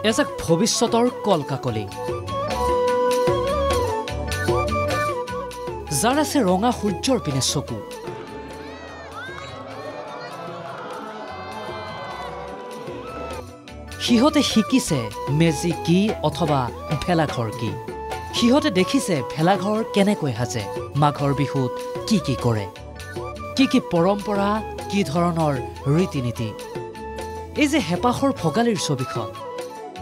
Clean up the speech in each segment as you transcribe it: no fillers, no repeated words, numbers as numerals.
এজাক ভৱিষ্যতৰ কলকাকলি যাৰ আছে ৰঙা সূৰ্যৰ পিনে চকু সিহঁতে শিকিছে মেজি কি অথবা ভেলাঘৰ কি সিহঁতে দেখিছে ভেলাঘৰ কেনেকৈ সাজে মাঘৰ বিহুত কি কৰে কি পৰম্পৰা কি ধৰণৰ ৰীতি নীতি এই যে হেপাহৰ ভোগালীৰ ছবিখন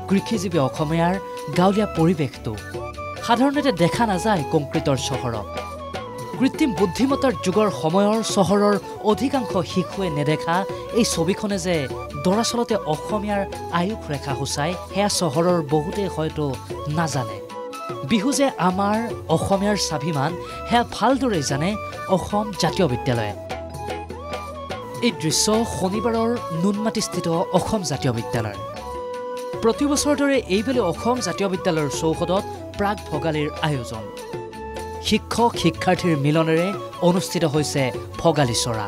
কৃষিজীৱী অসমীয়াৰ গাঁৱলীয়া পৰিৱেশটো সাধাৰণতে দেখা নাযায় কংক্ৰিটৰ চহৰত কৃত্ৰিম বুদ্ধিমত্তাৰ যুগৰ সময়ৰ চহৰৰ অধিকাংশ শিশুৱে নেদেখা এই ছবিখনে যে দৰাচলতে অসমীয়াৰ আয়ুস ৰেখা সূচায় সেয়া চহৰৰ বহুতে হয়তো নাজানে বিহু যে আমাৰ অসমীয়াৰ স্বাভিমান সেয়া ভালদৰে জানে অসম জাতীয় বিদ্যালয়ে এই দৃশ্য শনিবাৰৰ নুনমাটিস্থিত অসম জাতীয় বিদ্যালয় প্ৰতি বছৰৰ দৰে এইবেলি অসম জাতীয় বিদ্যালয়ৰ চৌহদত প্ৰাক ভোগালীৰ আয়োজন শিক্ষক শিক্ষাৰ্থীৰ মিলনেৰে অনুষ্ঠিত হৈছে ভোগালী চৰা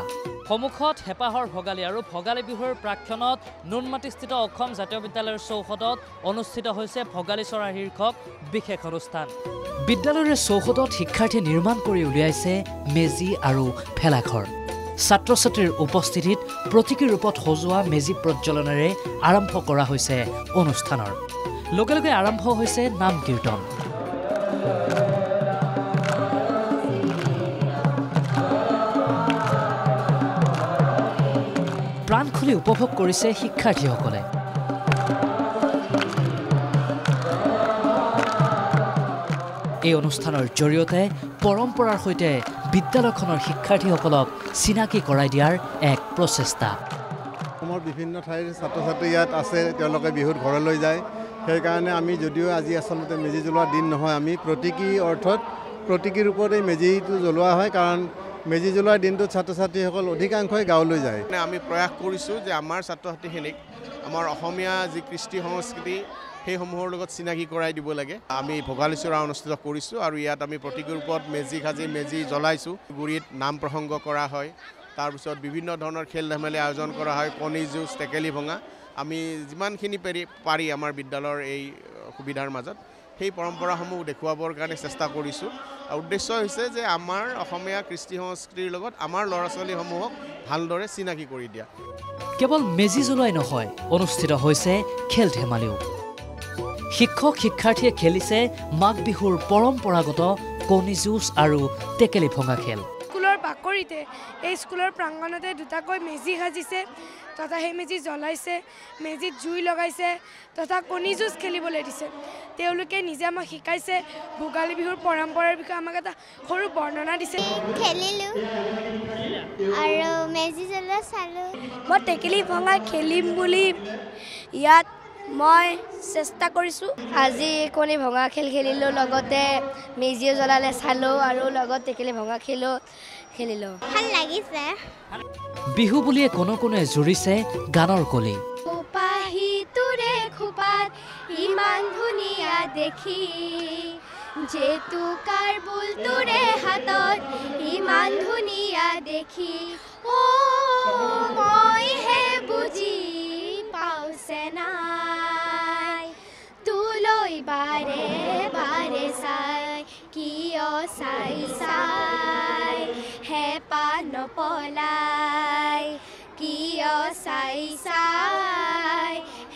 সন্মুখত হেপাহৰ ভোগালী আৰু ভোগালী বিহুৰ প্ৰাক্ষণত নুনমাটিস্থিত অসম জাতীয় বিদ্যালয়ৰ চৌহদত অনুষ্ঠিত হৈছে ভোগালী চৰা শীৰ্ষক বিশেষ অনুষ্ঠান বিদ্যালয়ৰ চৌহদত শিক্ষাৰ্থী নিৰ্মাণ কৰি উলিয়াইছে মেজি আৰু ভেলাঘৰ ছাত্ৰ ছাত্ৰীৰ উপস্থিতিত প্ৰতীকী ৰূপত সজোৱা মেজি প্ৰজ্বলনেৰে আৰম্ভ কৰা হৈছে অনুষ্ঠানৰ লগে লগে আৰম্ভ হৈছে নাম কীৰ্তন প্ৰাণ খুলি উপভোগ কৰিছে শিক্ষাৰ্থীসকলে এই অনুষ্ঠানৰ জৰিয়তে পৰম্পৰাৰ সৈতে বিদ্যালয়খনৰ শিক্ষাৰ্থীসকলক চিনাকি কৰাই দিয়াৰ এক প্ৰচেষ্টা অসমৰ বিভিন্ন ঠাইৰ ছাত্ৰ ছাত্ৰী ইয়াত আছে তেওঁলোকে বিহুত ঘৰলৈ যায় সেইকাৰণে আমি যদিও আজি আচলতে মেজি জ্বলোৱা দিন নহয় আমি প্ৰতীকী অৰ্থত প্ৰতীকী ৰূপত এই মেজিটো জ্বলোৱা হয় কাৰণ মেজি জ্বলোৱাৰ দিনটোত ছাত্ৰ ছাত্ৰীসকল অধিকাংশই গাঁৱলৈ যায় আমি প্ৰয়াস কৰিছোঁ যে আমাৰ ছাত্ৰ ছাত্ৰীখিনিক আমাৰ অসমীয়া যি কৃষ্টি সংস্কৃতি সেইসমূহৰ লগত চিনাকি কৰাই দিব লাগে আমি ভোগালী চৰা অনুষ্ঠিত কৰিছোঁ আৰু ইয়াত আমি প্ৰতীকী ৰূপত মেজি সাজি মেজি জ্বলাইছোঁ গুৰিত নাম প্ৰসংগ কৰা হয় তাৰপিছত বিভিন্ন ধৰণৰ খেল ধেমালি আয়োজন কৰা হয় কণী যুঁজ টেকেলি ভঙা আমি যিমানখিনি পাৰি আমাৰ বিদ্যালয়ৰ এই সুবিধাৰ মাজত সেই পৰম্পৰাসমূহ দেখুৱাবৰ কাৰণে চেষ্টা কৰিছোঁ আৰু উদ্দেশ্য হৈছে যে আমাৰ অসমীয়া কৃষ্টি সংস্কৃতিৰ লগত আমাৰ ল'ৰা ছোৱালীসমূহক ভালদৰে চিনাকি কৰি দিয়া কেৱল মেজি জ্বলোৱাই নহয় অনুষ্ঠিত হৈছে খেল ধেমালিও শিক্ষক শিক্ষাৰ্থীয়ে খেলিছে মাঘ বিহুৰ পৰম্পৰাগত কণী যুঁজ আৰু টেকেলি ভঙা খেল স্কুলৰ বাকৰিতে এই স্কুলৰ প্ৰাংগণতে দুটাকৈ মেজি সাজিছে তথা সেই মেজি জ্বলাইছে মেজিত জুই লগাইছে তথা কণী যুঁজ খেলিবলৈ দিছে তেওঁলোকে নিজে আমাক শিকাইছে ভোগালী বিহুৰ পৰম্পৰাৰ বিষয়ে আমাক এটা সৰু বৰ্ণনা দিছে খেলিলোঁ আৰু মেজি জ্বলোৱা চালোঁ মই টেকেলি ভঙা খেলিম বুলি ইয়াত মই চেষ্টা কৰিছোঁ আজি কণী ভঙা খেল খেলিলোঁ লগতে মেজিও জ্বলালে চালোঁ আৰু লগত টেকেলি ভঙা খেলিলোঁ ভাল লাগিছে বিহু বুলিয়ে কোনোৱে জুৰিছে গানৰ কলি পাহিটোৰে খোপাত ইমান ধুনীয়া দেখি জেতুকাৰ বুলটোৰে হাতত ইমান ধুনীয়া দেখি মইহে বুজি পাওঁছে নাই তোলৈ বাৰে বাৰে চাই কিয় চাই হেঁপা নপলাই কিয় চাই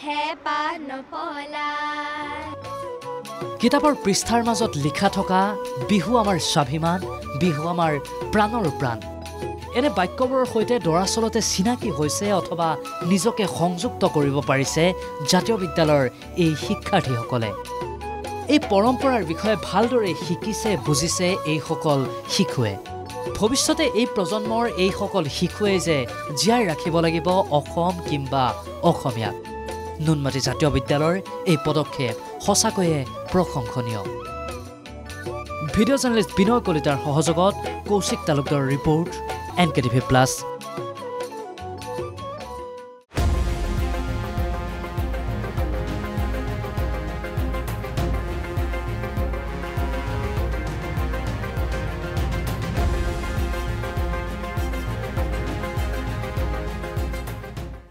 হেঁপা নপলাই কিতাপৰ পৃষ্ঠাৰ মাজত লিখা থকা বিহু আমাৰ স্বাভিমান বিহু আমাৰ প্ৰাণৰ প্ৰাণ এনে বাক্যবোৰৰ সৈতে দৰাচলতে চিনাকি হৈছে অথবা নিজকে সংযুক্ত কৰিব পাৰিছে জাতীয় বিদ্যালয়ৰ এই শিক্ষাৰ্থীসকলে এই পৰম্পৰাৰ বিষয়ে ভালদৰে শিকিছে বুজিছে এইসকল শিশুৱে ভৱিষ্যতে এই প্ৰজন্মৰ এইসকল শিশুৱে যে জীয়াই ৰাখিব লাগিব অসম কিংবা অসমীয়াক নুনমাটি জাতীয় বিদ্যালয়ৰ এই পদক্ষেপ সঁচাকৈয়ে প্ৰশংসনীয় ভিডিঅ' জাৰ্নেলিষ্ট বিনয় কলিতাৰ সহযোগত কৌশিক তালুকদাৰৰ ৰিপৰ্ট NKTV+।